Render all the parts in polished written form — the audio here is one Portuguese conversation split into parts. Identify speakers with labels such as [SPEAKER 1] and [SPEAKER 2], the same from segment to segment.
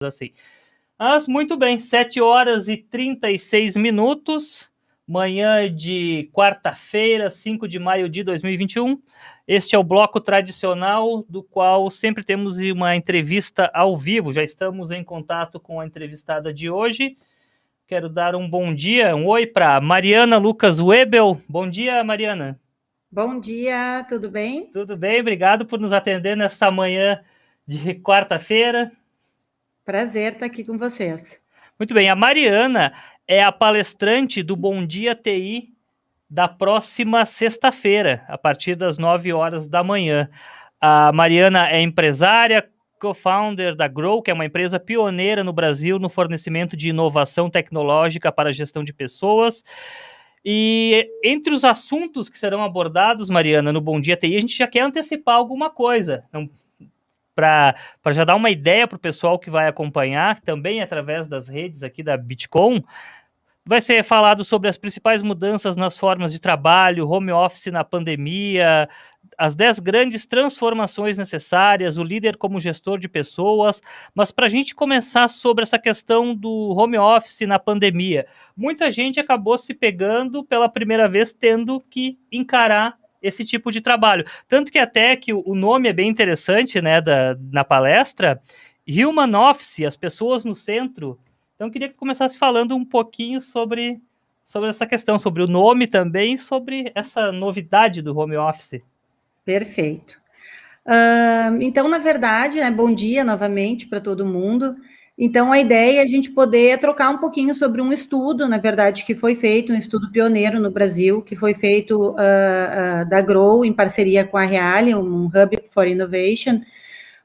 [SPEAKER 1] assim. Mas muito bem, 7 horas e 36 minutos, manhã de quarta-feira, 5 de maio de 2021. Este é o bloco tradicional, do qual sempre temos uma entrevista ao vivo. Já estamos em contato com a entrevistada de hoje. Quero dar um bom dia, um oi para Mariana Lucas Webel. Bom dia, Mariana.
[SPEAKER 2] Bom dia, tudo bem?
[SPEAKER 1] Tudo bem, obrigado por nos atender nessa manhã de quarta-feira.
[SPEAKER 2] Prazer estar aqui com vocês.
[SPEAKER 1] Muito bem, a Mariana é a palestrante do Bom Dia TI da próxima sexta-feira, a partir das 9 horas da manhã. A Mariana é empresária, co-founder da Grow, que é uma empresa pioneira no Brasil no fornecimento de inovação tecnológica para a gestão de pessoas. E entre os assuntos que serão abordados, Mariana, no Bom Dia TI, a gente já quer antecipar alguma coisa. Para já dar uma ideia para o pessoal que vai acompanhar, também através das redes aqui da Bitcoin, vai ser falado sobre as principais mudanças nas formas de trabalho, home office na pandemia, as 10 grandes transformações necessárias, o líder como gestor de pessoas. Mas para a gente começar sobre essa questão do home office na pandemia, muita gente acabou se pegando pela primeira vez tendo que encarar esse tipo de trabalho. Tanto que até que o nome é bem interessante, né, na palestra, Human Office, as pessoas no centro. Então, eu queria que tu começasse falando um pouquinho sobre essa questão, sobre o nome também, sobre essa novidade do home office.
[SPEAKER 2] Perfeito. Então, na verdade, né, bom dia novamente para todo mundo. Então, a ideia é a gente poder trocar um pouquinho sobre um estudo, na verdade, que foi feito, um estudo pioneiro no Brasil, que foi feito da Grow, em parceria com a Reale, um Hub for Innovation,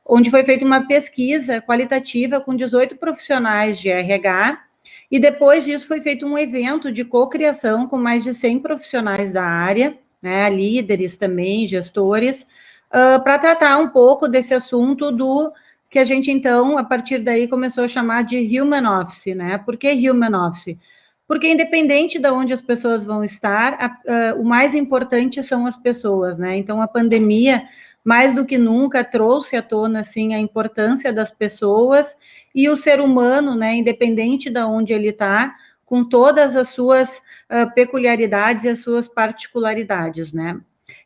[SPEAKER 2] onde foi feita uma pesquisa qualitativa com 18 profissionais de RH, e depois disso foi feito um evento de cocriação com mais de 100 profissionais da área, né, líderes também, gestores, para tratar um pouco desse assunto do que a gente, então, a partir daí começou a chamar de Human Office, né? Por que Human Office? Porque independente de onde as pessoas vão estar, o mais importante são as pessoas, né? Então, a pandemia, mais do que nunca, trouxe à tona, assim, a importância das pessoas e o ser humano, né, independente de onde ele está, com todas as suas peculiaridades e as suas particularidades, né?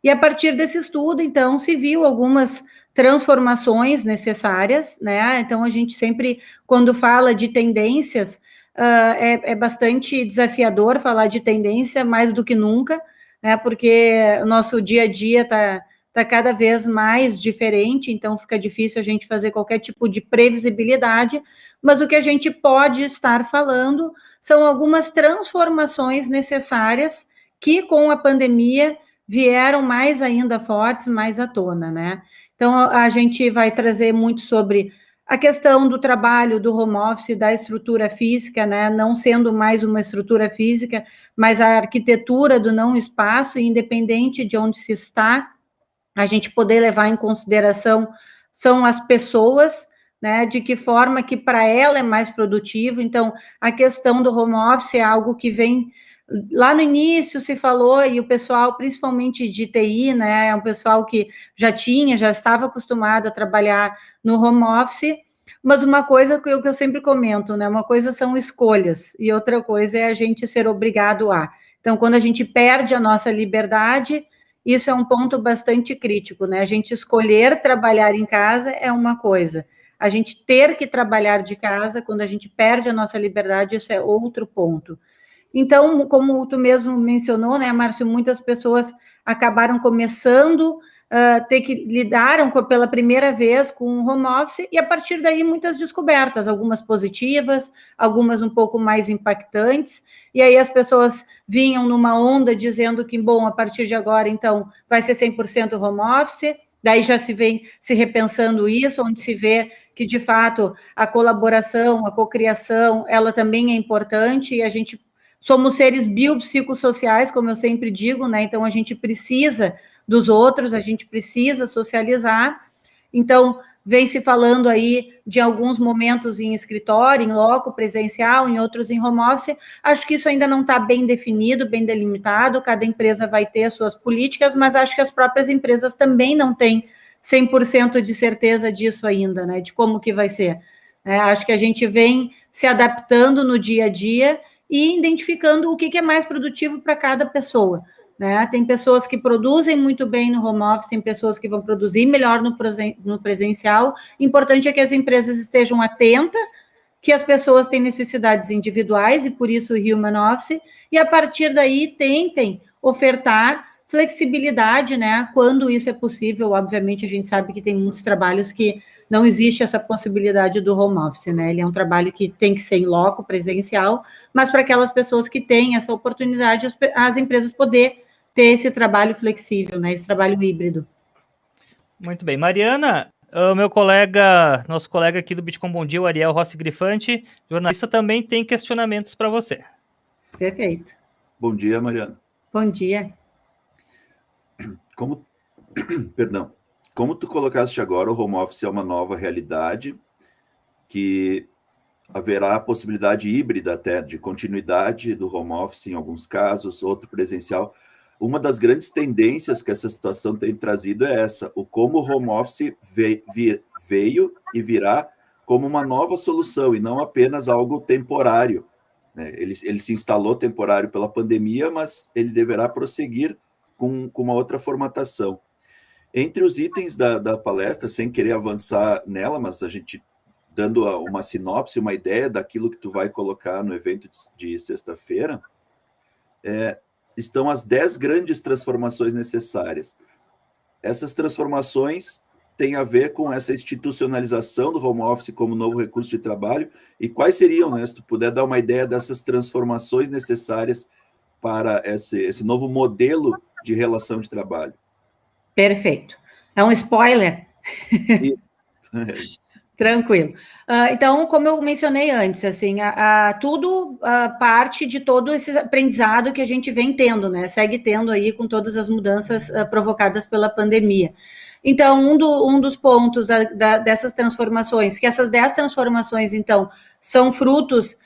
[SPEAKER 2] E a partir desse estudo, então, se viu algumas transformações necessárias, né? Então, a gente sempre, quando fala de tendências, é bastante desafiador falar de tendência mais do que nunca, né? Porque o nosso dia a dia está cada vez mais diferente, então fica difícil a gente fazer qualquer tipo de previsibilidade, mas o que a gente pode estar falando são algumas transformações necessárias que, com a pandemia, vieram mais ainda fortes, mais à tona, né? Então, a gente vai trazer muito sobre a questão do trabalho, do home office, da estrutura física, né? Não sendo mais uma estrutura física, mas a arquitetura do não espaço, independente de onde se está, a gente poder levar em consideração são as pessoas, né? De que forma que para ela é mais produtivo. Então, a questão do home office é algo que vem lá no início se falou, e o pessoal, principalmente de TI, né, é um pessoal que já estava acostumado a trabalhar no home office, mas uma coisa que eu sempre comento, né, uma coisa são escolhas, e outra coisa é a gente ser obrigado a. Então, quando a gente perde a nossa liberdade, isso é um ponto bastante crítico, né, a gente escolher trabalhar em casa é uma coisa, a gente ter que trabalhar de casa, quando a gente perde a nossa liberdade, isso é outro ponto. Então, como tu mesmo mencionou, né, Márcio, muitas pessoas acabaram começando ter que lidaram pela primeira vez com o home office, e a partir daí muitas descobertas, algumas positivas, algumas um pouco mais impactantes, e aí as pessoas vinham numa onda dizendo que, bom, a partir de agora, então, vai ser 100% home office, daí já se vem se repensando isso, onde se vê que, de fato, a colaboração, a cocriação, ela também é importante, e a gente somos seres biopsicossociais, como eu sempre digo, né? Então, a gente precisa dos outros, a gente precisa socializar. Então, vem se falando aí de alguns momentos em escritório, em loco presencial, em outros em home office. Acho que isso ainda não está bem definido, bem delimitado, cada empresa vai ter suas políticas, mas acho que as próprias empresas também não têm 100% de certeza disso ainda, né? De como que vai ser. né? Acho que a gente vem se adaptando no dia a dia e identificando o que é mais produtivo para cada pessoa, né? Tem pessoas que produzem muito bem no home office, tem pessoas que vão produzir melhor no presencial. Importante é que as empresas estejam atentas, que as pessoas têm necessidades individuais e por isso o human office, e a partir daí tentem ofertar flexibilidade, né, quando isso é possível. Obviamente a gente sabe que tem muitos trabalhos que não existe essa possibilidade do home office, né, ele é um trabalho que tem que ser em loco, presencial, mas para aquelas pessoas que têm essa oportunidade, as empresas poder ter esse trabalho flexível, né, esse trabalho híbrido.
[SPEAKER 1] Muito bem. Mariana, o meu colega, nosso colega aqui do Bitcoin Bom Dia, o Ariel Rossi Grifante, jornalista, também tem questionamentos para você.
[SPEAKER 2] Perfeito.
[SPEAKER 3] Bom dia, Mariana.
[SPEAKER 2] Bom dia.
[SPEAKER 3] Como tu colocaste agora, o home office é uma nova realidade, que haverá a possibilidade híbrida até de continuidade do home office em alguns casos, outro presencial. Uma das grandes tendências que essa situação tem trazido é essa, o como o home office veio e virá como uma nova solução e não apenas algo temporário, né? Ele se instalou temporário pela pandemia, mas ele deverá prosseguir com uma outra formatação. Entre os itens da palestra, sem querer avançar nela, mas a gente dando uma sinopse, uma ideia daquilo que tu vai colocar no evento de sexta-feira, estão as 10 grandes transformações necessárias. Essas transformações têm a ver com essa institucionalização do home office como novo recurso de trabalho. E quais seriam, né, se tu puder dar uma ideia dessas transformações necessárias para esse novo modelo de relação de trabalho?
[SPEAKER 2] Perfeito. É um spoiler? Tranquilo. Então, como eu mencionei antes, assim, tudo parte de todo esse aprendizado que a gente vem tendo, né? Segue tendo aí com todas as mudanças provocadas pela pandemia. Então, um dos pontos dessas transformações, que essas 10 transformações, então, são frutos,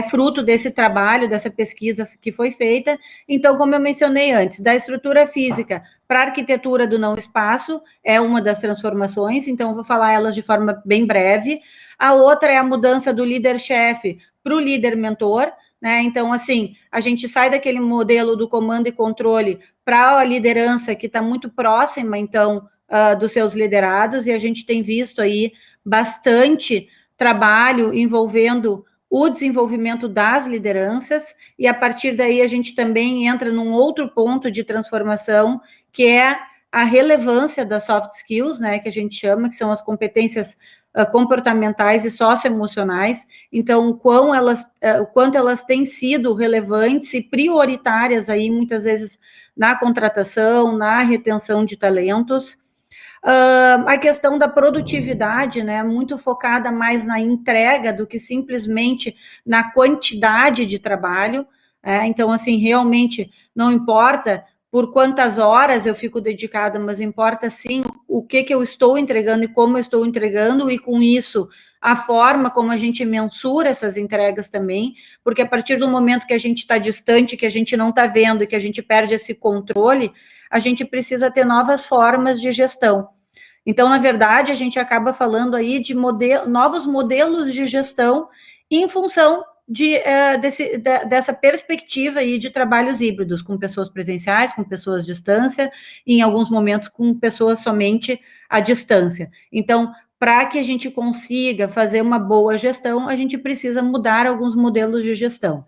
[SPEAKER 2] fruto desse trabalho, dessa pesquisa que foi feita. Então, como eu mencionei antes, da estrutura física para a arquitetura do não espaço, é uma das transformações, então vou falar elas de forma bem breve. A outra é a mudança do líder-chefe para o líder-mentor, né? Então, assim, a gente sai daquele modelo do comando e controle para a liderança que está muito próxima, então, dos seus liderados, e a gente tem visto aí bastante trabalho envolvendo o desenvolvimento das lideranças, e a partir daí a gente também entra num outro ponto de transformação, que é a relevância das soft skills, né, que a gente chama, que são as competências comportamentais e socioemocionais. Então, o quanto elas têm sido relevantes e prioritárias aí, muitas vezes, na contratação, na retenção de talentos. A questão da produtividade, né, muito focada mais na entrega do que simplesmente na quantidade de trabalho. Então, assim, realmente não importa por quantas horas eu fico dedicada, mas importa sim o que eu estou entregando e como eu estou entregando, e com isso a forma como a gente mensura essas entregas também, porque a partir do momento que a gente está distante, que a gente não está vendo e que a gente perde esse controle, a gente precisa ter novas formas de gestão. Então, na verdade, a gente acaba falando aí de novos modelos de gestão em função dessa perspectiva aí de trabalhos híbridos, com pessoas presenciais, com pessoas à distância, e em alguns momentos com pessoas somente à distância. Então, para que a gente consiga fazer uma boa gestão, a gente precisa mudar alguns modelos de gestão.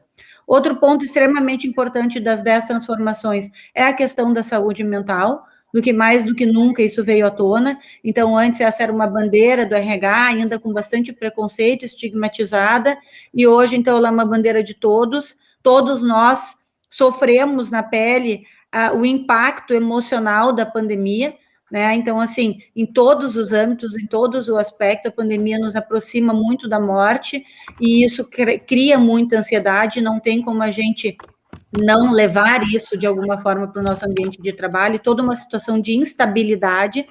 [SPEAKER 2] Outro ponto extremamente importante das 10 transformações é a questão da saúde mental, do que mais do que nunca isso veio à tona. Então, antes essa era uma bandeira do RH, ainda com bastante preconceito, estigmatizada, e hoje, então, ela é uma bandeira de todos nós sofremos na pele o impacto emocional da pandemia, né? Então, assim, em todos os âmbitos, em todos os aspectos, a pandemia nos aproxima muito da morte, e isso cria muita ansiedade, não tem como a gente não levar isso de alguma forma para o nosso ambiente de trabalho, toda uma situação de instabilidade,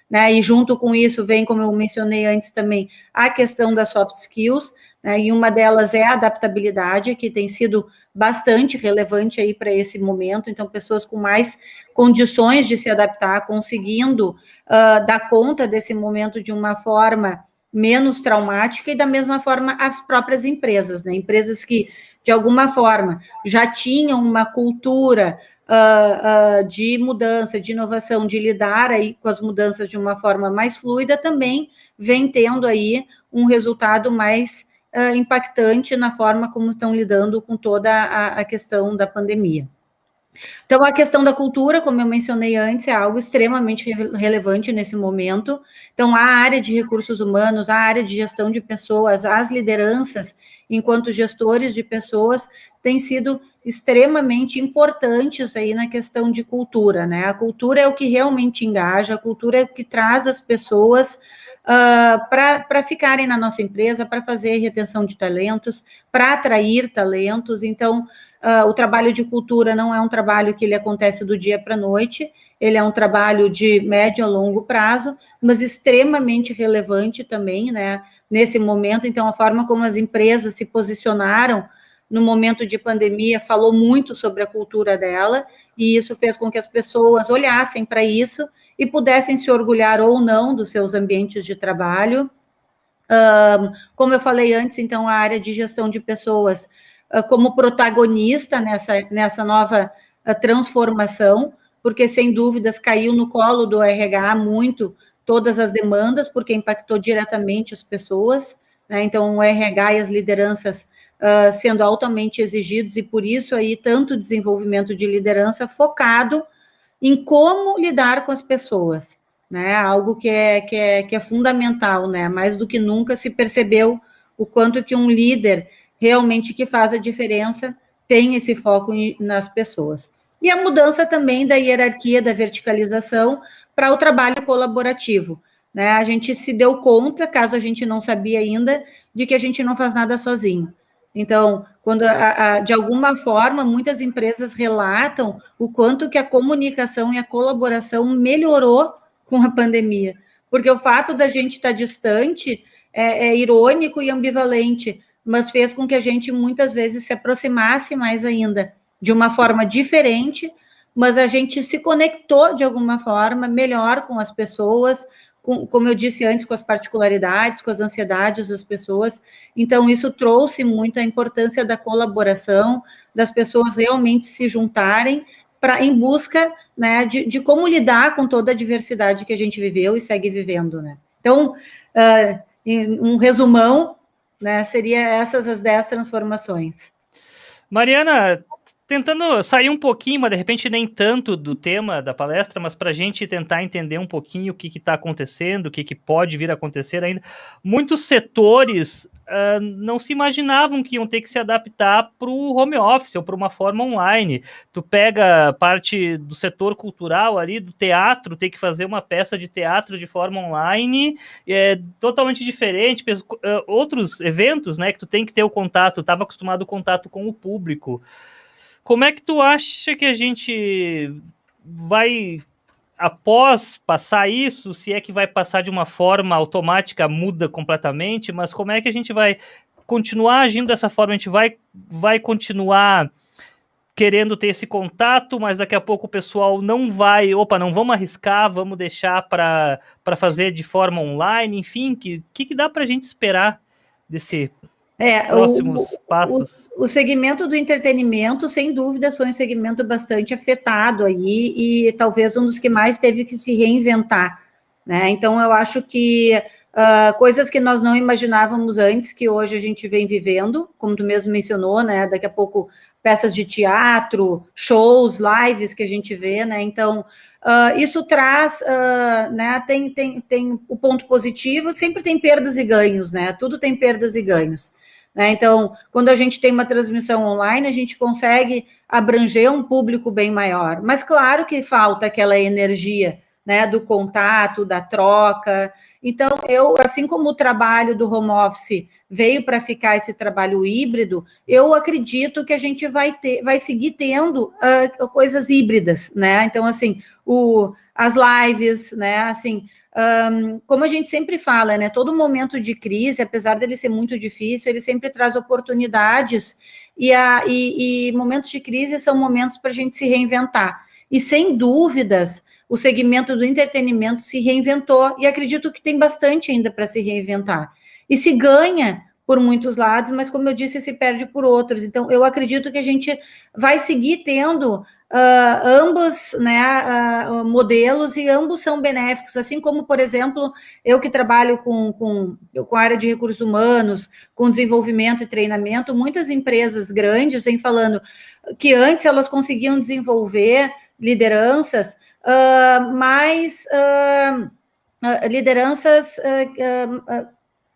[SPEAKER 2] né? E junto com isso vem, como eu mencionei antes também, a questão das soft skills, né? E uma delas é a adaptabilidade, que tem sido bastante relevante aí para esse momento. Então, pessoas com mais condições de se adaptar, conseguindo dar conta desse momento de uma forma menos traumática, e da mesma forma as próprias empresas, né? Empresas que, de alguma forma, já tinham uma cultura de mudança, de inovação, de lidar aí com as mudanças de uma forma mais fluida, também vem tendo aí um resultado mais impactante na forma como estão lidando com toda a questão da pandemia. Então, a questão da cultura, como eu mencionei antes, é algo extremamente relevante nesse momento. Então, a área de recursos humanos, a área de gestão de pessoas, as lideranças, enquanto gestores de pessoas, têm sido extremamente importantes aí na questão de cultura, né? A cultura é o que realmente engaja, a cultura é o que traz as pessoas para ficarem na nossa empresa, para fazer retenção de talentos, para atrair talentos. Então, o trabalho de cultura não é um trabalho que ele acontece do dia para a noite, ele é um trabalho de médio a longo prazo, mas extremamente relevante também, né, nesse momento. Então, a forma como as empresas se posicionaram no momento de pandemia falou muito sobre a cultura dela, e isso fez com que as pessoas olhassem para isso e pudessem se orgulhar ou não dos seus ambientes de trabalho. Como eu falei antes, então, a área de gestão de pessoas como protagonista nessa nova transformação, porque, sem dúvidas, caiu no colo do RH muito todas as demandas, porque impactou diretamente as pessoas, né? Então, o RH e as lideranças sendo altamente exigidos, e por isso aí tanto desenvolvimento de liderança focado em como lidar com as pessoas, né? Algo que é fundamental, né? Mais do que nunca se percebeu o quanto que um líder realmente que faz a diferença tem esse foco nas pessoas. E a mudança também da hierarquia, da verticalização para o trabalho colaborativo, né? A gente se deu conta, caso a gente não sabia ainda, de que a gente não faz nada sozinho. Então, quando de alguma forma muitas empresas relatam o quanto que a comunicação e a colaboração melhorou com a pandemia, porque o fato da gente estar distante é irônico e ambivalente, mas fez com que a gente muitas vezes se aproximasse mais ainda, de uma forma diferente, mas a gente se conectou de alguma forma melhor com as pessoas, como eu disse antes, com as particularidades, com as ansiedades das pessoas. Então, isso trouxe muito a importância da colaboração, das pessoas realmente se juntarem em busca, né, de como lidar com toda a diversidade que a gente viveu e segue vivendo, né? Então, em um resumão, né, seria essas as 10 transformações.
[SPEAKER 1] Mariana, tentando sair um pouquinho, mas de repente nem tanto do tema da palestra, mas para a gente tentar entender um pouquinho o que está acontecendo, o que pode vir a acontecer ainda. Muitos setores não se imaginavam que iam ter que se adaptar para o home office ou para uma forma online. Tu pega parte do setor cultural ali, do teatro, tem que fazer uma peça de teatro de forma online, é totalmente diferente. Outros eventos, né, que tu tem que ter o contato, estava acostumado ao contato com o público. Como é que tu acha que a gente vai, após passar isso, se é que vai passar de uma forma automática, muda completamente, mas como é que a gente vai continuar agindo dessa forma? A gente vai continuar querendo ter esse contato, mas daqui a pouco o pessoal não vai, não vamos arriscar, vamos deixar para fazer de forma online, enfim, que dá para a gente esperar desse próximos passos?
[SPEAKER 2] O segmento do entretenimento, sem dúvida, foi um segmento bastante afetado aí e talvez um dos que mais teve que se reinventar, né? Então, eu acho que coisas que nós não imaginávamos antes, que hoje a gente vem vivendo, como tu mesmo mencionou, né? Daqui a pouco, peças de teatro, shows, lives que a gente vê, né? Então, isso traz, né? Tem o ponto positivo, sempre tem perdas e ganhos, né? Tudo tem perdas e ganhos. Então, quando a gente tem uma transmissão online, a gente consegue abranger um público bem maior. Mas claro que falta aquela energia, né, do contato, da troca. Então, assim como o trabalho do home office veio para ficar esse trabalho híbrido, eu acredito que a gente vai seguir tendo coisas híbridas, né? Então, assim, as lives, né? Assim, como a gente sempre fala, né? Todo momento de crise, apesar dele ser muito difícil, ele sempre traz oportunidades, e momentos de crise são momentos para a gente se reinventar. E, sem dúvidas, o segmento do entretenimento se reinventou, e acredito que tem bastante ainda para se reinventar. E se ganha por muitos lados, mas, como eu disse, se perde por outros. Então, eu acredito que a gente vai seguir tendo ambos, né, modelos, e ambos são benéficos, assim como, por exemplo, eu que trabalho com a área de recursos humanos, com desenvolvimento e treinamento, muitas empresas grandes vêm falando que antes elas conseguiam desenvolver lideranças, lideranças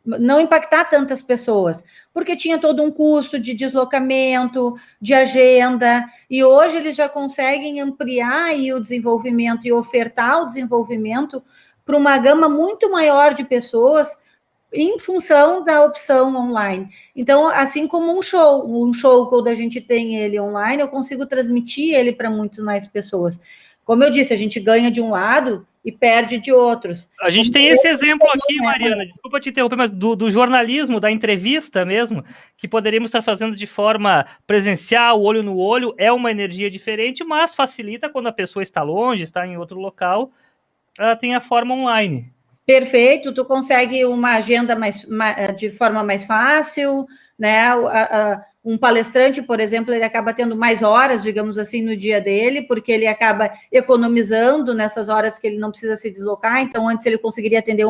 [SPEAKER 2] não impactar tantas pessoas, porque tinha todo um custo de deslocamento, de agenda, e hoje eles já conseguem ampliar aí o desenvolvimento e ofertar o desenvolvimento para uma gama muito maior de pessoas em função da opção online. Então, assim como um show, quando a gente tem ele online, eu consigo transmitir ele para muitas mais pessoas. Como eu disse, a gente ganha de um lado e perde de outros.
[SPEAKER 1] A gente tem esse exemplo aqui, Mariana, desculpa te interromper, mas do jornalismo, da entrevista mesmo, que poderíamos estar fazendo de forma presencial, olho no olho, é uma energia diferente, mas facilita quando a pessoa está longe, está em outro local, ela tem a forma online.
[SPEAKER 2] Perfeito, tu consegue uma agenda de forma mais fácil, né? Um palestrante, por exemplo, ele acaba tendo mais horas, digamos assim, no dia dele, porque ele acaba economizando nessas horas que ele não precisa se deslocar. Então, antes ele conseguiria atender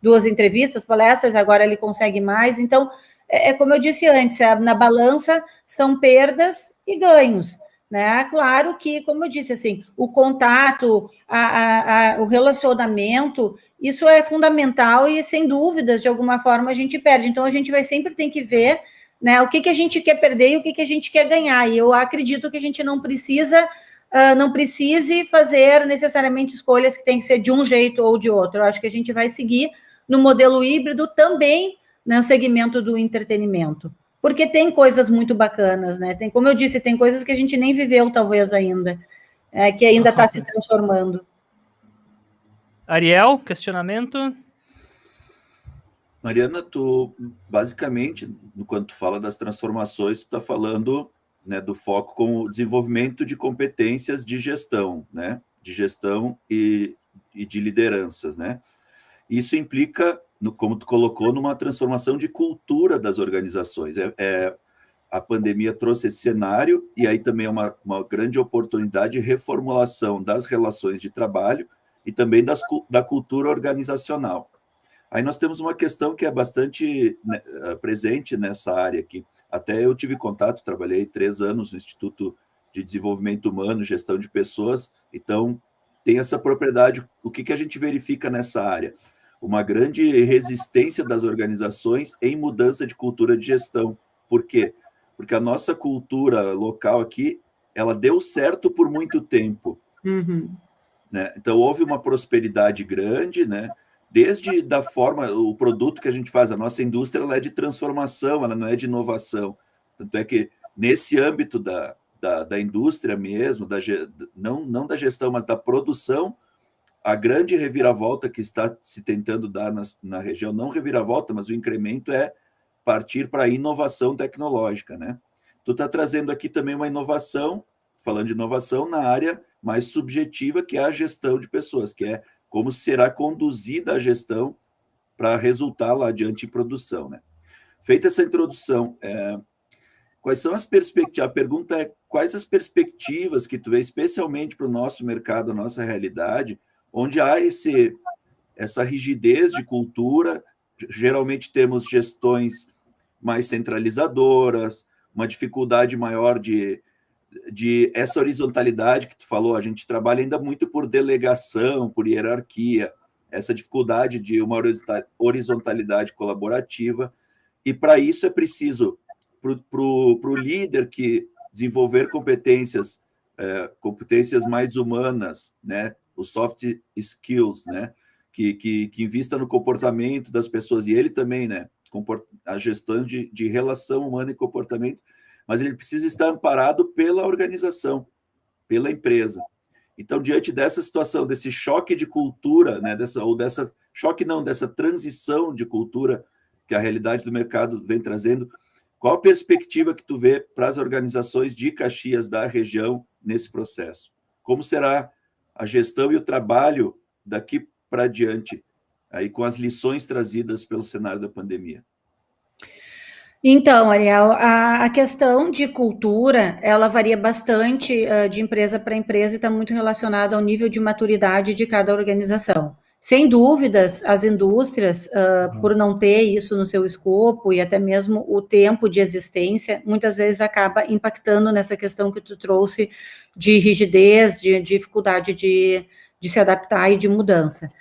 [SPEAKER 2] duas entrevistas, palestras, agora ele consegue mais. Então, como eu disse antes, na balança são perdas e ganhos. Né? Claro que, como eu disse, assim, o contato, o relacionamento, isso é fundamental e, sem dúvidas, de alguma forma, a gente perde. Então, a gente vai sempre ter que ver, né, o que a gente quer perder e o que a gente quer ganhar. E eu acredito que a gente não precise fazer necessariamente escolhas que tem que ser de um jeito ou de outro. Eu acho que a gente vai seguir no modelo híbrido também, né, no segmento do entretenimento. Porque tem coisas muito bacanas, né? Tem, como eu disse, tem coisas que a gente nem viveu, talvez, ainda, que ainda está se transformando.
[SPEAKER 1] Ariel, questionamento?
[SPEAKER 3] Mariana, tu, basicamente, quando tu fala das transformações, tu está falando, né, do foco como desenvolvimento de competências de gestão, né? De gestão e de lideranças, né? Isso implica, como tu colocou, numa transformação de cultura das organizações. A pandemia trouxe esse cenário, e aí também é uma grande oportunidade de reformulação das relações de trabalho e também da cultura organizacional. Aí nós temos uma questão que é bastante, né, presente nessa área aqui. Até eu tive contato, trabalhei 3 anos no Instituto de Desenvolvimento Humano, Gestão de Pessoas, então tem essa propriedade. O que a gente verifica nessa área? Uma grande resistência das organizações em mudança de cultura de gestão. Por quê? Porque a nossa cultura local aqui, ela deu certo por muito tempo.
[SPEAKER 2] Uhum.
[SPEAKER 3] Né? Então, houve uma prosperidade grande, né? Desde da forma, o produto que a gente faz, a nossa indústria, ela é de transformação, ela não é de inovação. Tanto é que, nesse âmbito da indústria mesmo, não da gestão, mas da produção, a grande reviravolta que está se tentando dar na região, não reviravolta, mas o incremento é partir para a inovação tecnológica, né? Tu está trazendo aqui também uma inovação, falando de inovação na área mais subjetiva, que é a gestão de pessoas, que é como será conduzida a gestão para resultar lá adiante em produção, né? Feita essa introdução, quais são as perspectivas? A pergunta é, quais as perspectivas que tu vê, especialmente para o nosso mercado, a nossa realidade, onde há essa rigidez de cultura, geralmente temos gestões mais centralizadoras, uma dificuldade maior de essa horizontalidade que tu falou, a gente trabalha ainda muito por delegação, por hierarquia, essa dificuldade de uma horizontalidade colaborativa, e para isso é preciso, para o líder que desenvolver competências mais humanas, né, os soft skills, né, que invista no comportamento das pessoas, e ele também, né, a gestão de relação humana e comportamento, mas ele precisa estar amparado pela organização, pela empresa. Então, diante dessa situação, desse choque de cultura, né, dessa transição de cultura que a realidade do mercado vem trazendo, qual a perspectiva que tu vê para as organizações de Caxias da região nesse processo? como será a gestão e o trabalho daqui para diante, aí com as lições trazidas pelo cenário da pandemia?
[SPEAKER 2] Então, Ariel, a questão de cultura, ela varia bastante de empresa para empresa e está muito relacionada ao nível de maturidade de cada organização. Sem dúvidas, as indústrias, por não ter isso no seu escopo e até mesmo o tempo de existência, muitas vezes acaba impactando nessa questão que tu trouxe de rigidez, de dificuldade de se adaptar e de mudança.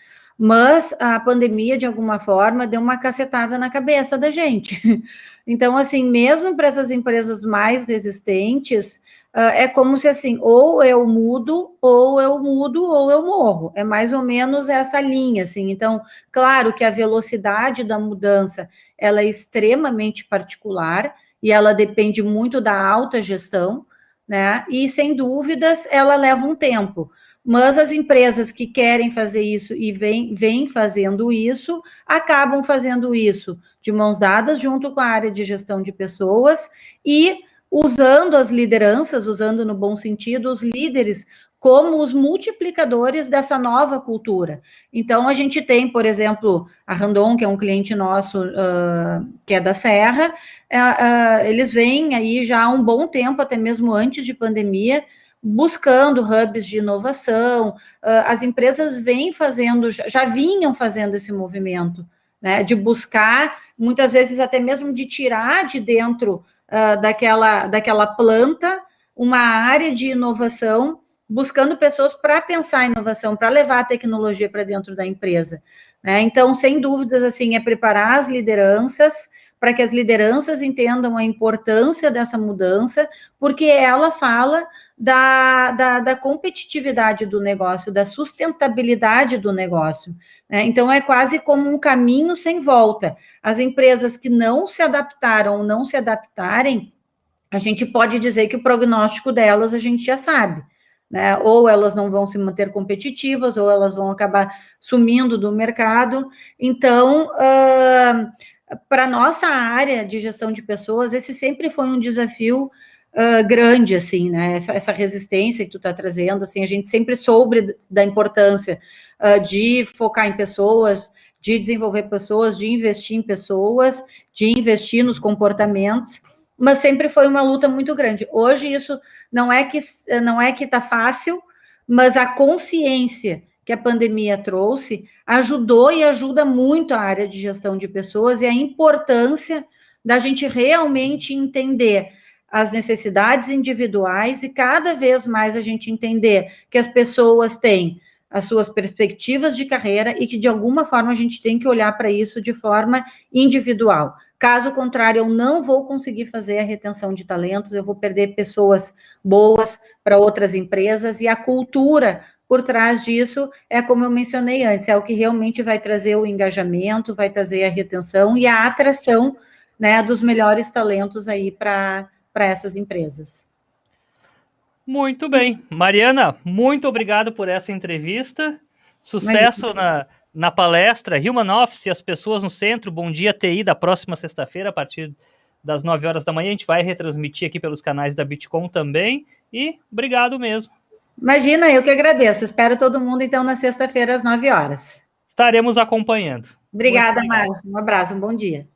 [SPEAKER 2] Mas a pandemia, de alguma forma, deu uma cacetada na cabeça da gente. Então, assim, mesmo para essas empresas mais resistentes, é como se, assim, ou eu mudo, ou eu mudo, ou eu morro. É mais ou menos essa linha, assim. Então, claro que a velocidade da mudança, ela é extremamente particular, e ela depende muito da alta gestão, né? E, sem dúvidas, ela leva um tempo. Mas as empresas que querem fazer isso e vêm fazendo isso, acabam fazendo isso de mãos dadas, junto com a área de gestão de pessoas, e usando as lideranças, usando no bom sentido, os líderes como os multiplicadores dessa nova cultura. Então, a gente tem, por exemplo, a Randon, que é um cliente nosso, que é da Serra, eles vêm aí já há um bom tempo, até mesmo antes de pandemia, buscando hubs de inovação. As empresas vêm fazendo, já vinham fazendo esse movimento, né, de buscar, muitas vezes até mesmo de tirar de dentro daquela planta uma área de inovação, buscando pessoas para pensar em inovação, para levar a tecnologia para dentro da empresa, né? Então, sem dúvidas, assim, é preparar as lideranças para que as lideranças entendam a importância dessa mudança, porque ela fala da competitividade do negócio, da sustentabilidade do negócio, né? Então, é quase como um caminho sem volta. As empresas que não se adaptaram ou não se adaptarem, a gente pode dizer que o prognóstico delas a gente já sabe, né? Ou elas não vão se manter competitivas, ou elas vão acabar sumindo do mercado. Então, para a nossa área de gestão de pessoas, esse sempre foi um desafio grande, assim, né? Essa resistência que tu está trazendo, assim, a gente sempre soube da importância de focar em pessoas, de desenvolver pessoas, de investir em pessoas, de investir nos comportamentos, mas sempre foi uma luta muito grande. Hoje isso não é que está fácil, mas a consciência que a pandemia trouxe ajudou e ajuda muito a área de gestão de pessoas e a importância da gente realmente entender as necessidades individuais e cada vez mais a gente entender que as pessoas têm as suas perspectivas de carreira e que de alguma forma a gente tem que olhar para isso de forma individual. Caso contrário, eu não vou conseguir fazer a retenção de talentos, eu vou perder pessoas boas para outras empresas, e a cultura por trás disso é, como eu mencionei antes, é o que realmente vai trazer o engajamento, vai trazer a retenção e a atração, né, dos melhores talentos aí para essas empresas.
[SPEAKER 1] Muito bem. Mariana, muito obrigado por essa entrevista. Sucesso na palestra Human Office, as pessoas no centro. Bom dia, TI, da próxima sexta-feira, a partir das 9 horas da manhã. A gente vai retransmitir aqui pelos canais da Bitcom também. E obrigado mesmo.
[SPEAKER 2] Imagina, eu que agradeço. Espero todo mundo, então, na sexta-feira, às 9 horas.
[SPEAKER 1] Estaremos acompanhando.
[SPEAKER 2] Obrigada, Márcia. Um abraço, um bom dia.